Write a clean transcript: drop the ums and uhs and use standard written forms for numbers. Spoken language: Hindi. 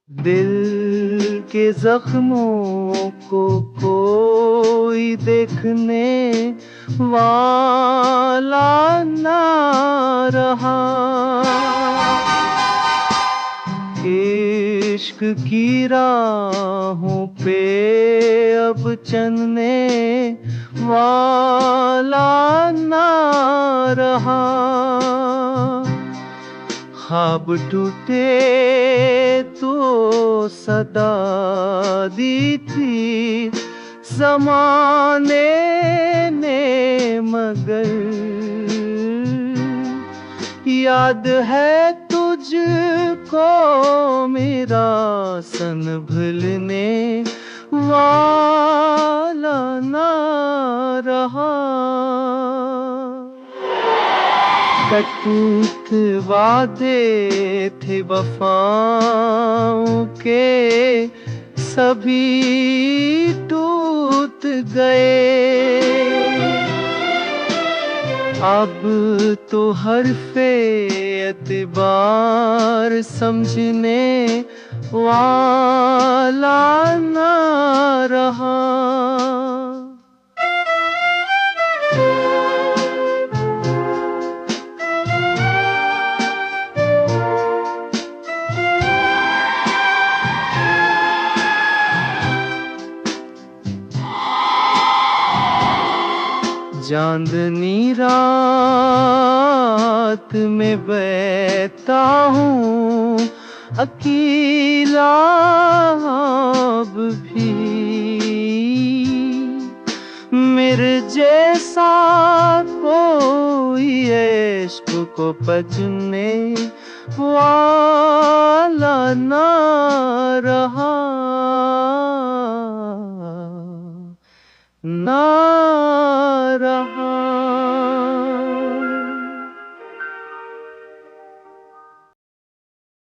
दिल के जख्मों को कोई देखने वाला ना रहा। इश्क की राहों पे अब चलने वाला ना रहा। ख्वाब टूटे तो सदा दी थी ज़माने ने, मगर याद है तुझको मेरा संभलने वाला ना रहा। कटूट वादे थे वफाओं के, सभी टूट गए। अब तो हरफ़े एतबार समझने वाला ना रहा। चांदनी रात में बैठा हूँ अकेला अब भी, मेरे जैसा कोई इश्क को पजने वाला ना रहा ना।